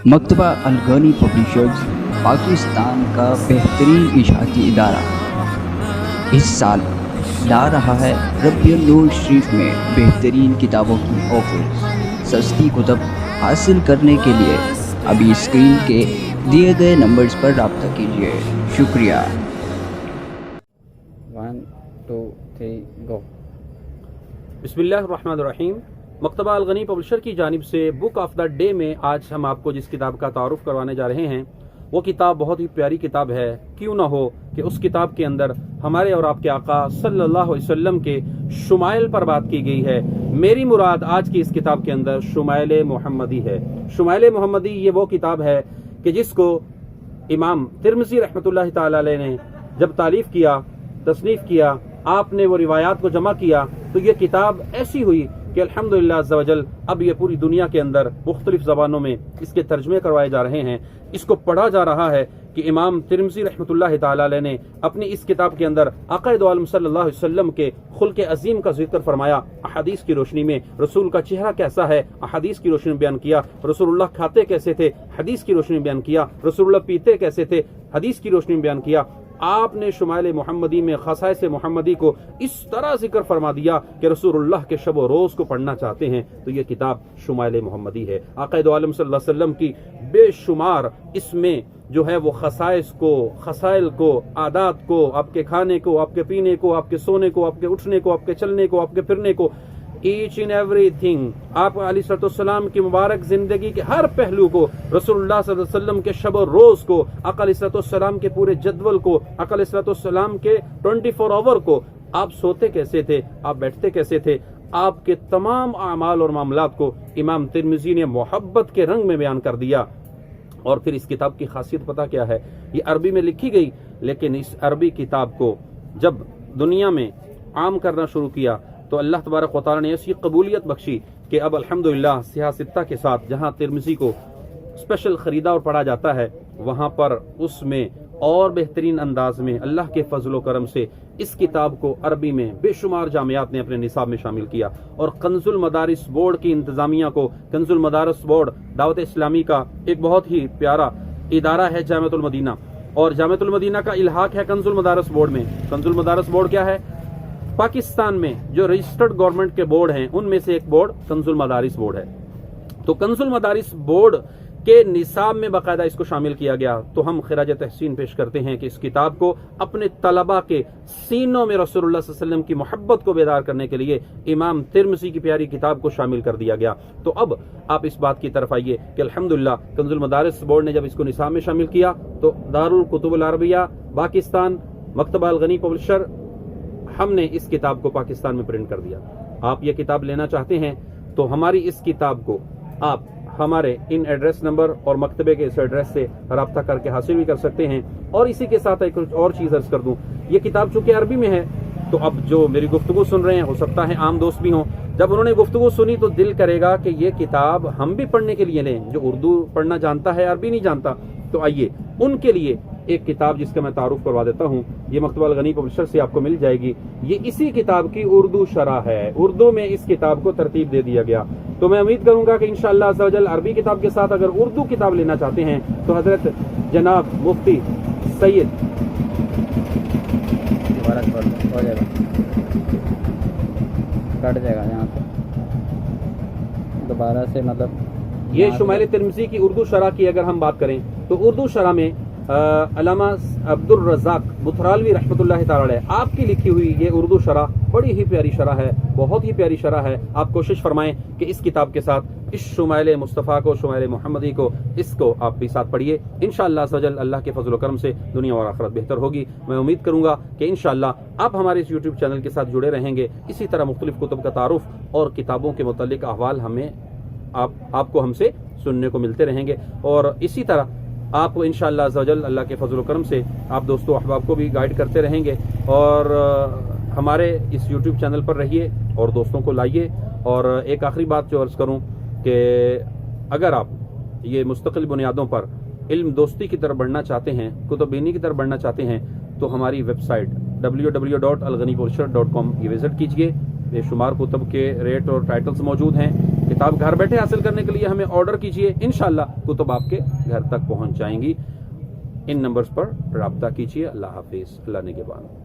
मकतबा अलगनी पब्लिशर्स पाकिस्तान का बेहतरीन इशाती इदारा इस साल ला रहा है रबियुल नूर शरीफ में बेहतरीन किताबों की ऑफर्स। सस्ती कुतब हासिल करने के लिए अभी स्क्रीन के दिए गए नंबर्स पर रब्ता कीजिए। शुक्रिया। 1 2 3 गो। बिस्मिल्लाहिर्रहमानिर्रहीम। मकतबा अलगनी पब्लिशर की जानिब से बुक ऑफ द डे में आज हम आपको जिस किताब का तारुफ करवाने जा रहे हैं वो किताब बहुत ही प्यारी किताब है। क्यों ना हो कि उस किताब के अंदर हमारे और आपके आका सल्लल्लाहु अलैहि वसल्लम के शुमाइल पर बात की गई है। मेरी मुराद आज की इस किताब के अंदर शुमाइल मुहम्मदी है। शुमाइल मुहम्मदी ये वो किताब है कि जिसको इमाम तिरमिज़ी रहमतुल्लाह ताला अलैह ने जब तालीफ किया, तसनीफ किया, आपने वो रिवायात को जमा किया तो ये किताब ऐसी हुई कि अल्हम्दुलिल्लाह अज़्ज़ा वजल अब ये पूरी दुनिया के अंदर मुख्तलिफ ज़बानों में इसके तर्जमे करवाए जा रहे हैं। इसको पढ़ा जा रहा है कि इमाम तिरमिज़ी रहमतुल्लाह ताला अलैह ने अपनी इस किताब के अंदर आक़ाए दो आलम सल्लल्लाहु अलैहि वसल्लम के खुल्क़ अज़ीम का जिक्र फरमाया। अहादीस की रोशनी में रसूल का चेहरा कैसा है, अहादीस की रोशनी में बयान किया। रसूलुल्लाह खाते कैसे थे, हदीस की रोशनी में बयान किया। रसूलुल्लाह पीते कैसे थे, हदीस की रोशनी में बयान किया। आपने शुमाइल मुहम्मदी में खसाइस मुहम्मदी को इस तरह जिक्र फरमा दिया कि रसूलुल्लाह के शब व रोज़ को पढ़ना चाहते हैं तो ये किताब शुमाइल मुहम्मदी है। आक़ाए दो आलम सल्लल्लाहु अलैहि वसल्लम की बेशुमार इसमें जो है वो खसाइस को, खसाइल को, आदात को, आपके खाने को, आपके पीने को, आपके सोने को, आपके उठने को, आपके चलने को, आपके फिरने को, ईच इन एवरीथिंग, आप अलैहिस्सलाम की मुबारक जिंदगी के हर पहलू को, रसूलुल्लाह सल्लल्लाहु अलैहि वसल्लम के शब और रोज को, आका अलैहिस्सलाम के पूरे जदवल को, आका अलैहिस्सलाम के 24 आवर को, आप सोते कैसे थे, आप बैठते कैसे थे, आपके तमाम अमाल और मामलात को इमाम तिरमिज़ी ने मोहब्बत के रंग में बयान कर दिया। और फिर इस किताब की खासियत पता क्या है, ये अरबी में लिखी गई, लेकिन इस अरबी किताब को जब दुनिया में आम करना शुरू किया तो अल्लाह तबारक व तआला ने ऐसी कबूलियत बख्शी कि अब अल्हम्दुलिल्लाह सियासत्ता के साथ जहाँ तिरमिज़ी को स्पेशल ख़रीदा और पढ़ा जाता है वहाँ पर उसमें और बेहतरीन अंदाज में अल्लाह के फजल व करम से इस किताब को अरबी में बेशुमार जामियात ने अपने निसाब में शामिल किया। और कंजुल मदारिस बोर्ड की इंतज़ामिया को, कंजुल मदारिस बोर्ड दावत इस्लामी का एक बहुत ही प्यारा इदारा है जामिअतुल मदीना, और जामिअतुल मदीना का इल्हाक है कंजुल मदारिस बोर्ड में। कंजुल मदारिस बोर्ड क्या है? पाकिस्तान में जो रजिस्टर्ड गवर्नमेंट के बोर्ड हैं उनमें से एक बोर्ड कंजुल मदारिस बोर्ड है। तो कंजुल मदारिस बोर्ड के निसाब में बाकायदा इसको शामिल किया गया। तो हम खिराज तहसीन पेश करते हैं कि इस किताब को अपने तलबा के सीनों में रसूलुल्लाह सल्लल्लाहु अलैहि वसल्लम की मोहब्बत को बेदार करने के लिए इमाम तिरमिज़ी की प्यारी किताब को शामिल कर दिया गया। तो अब आप इस बात की तरफ आइए कि अल्हम्दुलिल्लाह कंजुल मदारिस बोर्ड ने जब इसको निसाब में शामिल किया तो दारुल कुतुबुल अरबिया पाकिस्तान, मकतबा अलगनी पब्लिशर, हमने इस किताब को पाकिस्तान में प्रिंट कर दिया। आप ये किताब लेना चाहते हैं तो हमारी इस किताब को आप हमारे इन एड्रेस नंबर और मकतबे के इस एड्रेस से रब्ता करके हासिल भी कर सकते हैं। और इसी के साथ एक और चीज़ अर्ज कर दूं, ये किताब चूंकि अरबी में है तो अब जो मेरी गुफ्तगू सुन रहे हैं हो सकता है आम दोस्त भी हों, जब उन्होंने गुफ्तगू सुनी तो दिल करेगा कि ये किताब हम भी पढ़ने के लिए लें, जो उर्दू पढ़ना जानता है अरबी नहीं जानता। तो आइए उनके लिए एक किताब जिसका मैं तारुफ करवा देता हूँ, ये मकतबा अलगनी पब्लिशर से आपको मिल जाएगी। ये इसी किताब की उर्दू शरह है, उर्दू में इस किताब को तरतीब दे दिया गया। तो मैं उम्मीद करूंगा कि इंशाअल्लाह अज़्ज़ा वजल अरबी किताब के साथ अगर उर्दू किताब लेना चाहते हैं तो हजरत जनाब मुफ्ती सैयद हो जाएगा, कट जाएगा यहाँ से दोबारा से, मतलब ये शुमाइल तिरमिज़ी की उर्दू शरह की अगर हम बात करें तो उर्दू शरह में अल्लामा अब्दुल रज़ाक बुथरालवी रहमतुल्लाह ताला अलैह आपकी लिखी हुई ये उर्दू शरह बड़ी ही प्यारी शरह है, बहुत ही प्यारी शरह है। आप कोशिश फरमाएं कि इस किताब के साथ इस शुमाइल मुस्तफ़ा को, शुमाइल मुहम्मदी को, इसको आप भी साथ पढ़िए। इंशाअल्लाह सजल अल्लाह के फजल करम से दुनिया और आखिरत बेहतर होगी। मैं उम्मीद करूंगा कि इंशाअल्लाह आप हमारे इस यूट्यूब चैनल के साथ जुड़े रहेंगे। इसी तरह मुख्तलिफ कुतुब का तारुफ और किताबों के मुतालिक अहवाल हमें आपको हमसे सुनने को मिलते रहेंगे। और इसी तरह आप इंशाअल्लाह अज़्ज़ा वजल अल्लाह के फजल करम से आप दोस्तों अहबाब को भी गाइड करते रहेंगे और हमारे इस यूट्यूब चैनल पर रहिए और दोस्तों को लाइए। और एक आखिरी बात जो अर्ज़ करूं कि अगर आप ये मुस्तकिल बुनियादों पर इल्म दोस्ती की तरफ बढ़ना चाहते हैं, कुतुबीनी की तरफ बढ़ना चाहते हैं तो हमारी वेबसाइट www.alghanipublisher.com की विज़िट कीजिए। बेशुमार कुतुब के रेट और टाइटल्स मौजूद हैं। کتاب گھر بیٹھے حاصل کرنے کے لیے ہمیں آرڈر کیجئے، انشاءاللہ کتب آپ کے گھر تک پہنچ جائیں گی۔ ان نمبرز پر رابطہ کیجئے۔ اللہ حافظ، اللہ نگہبان۔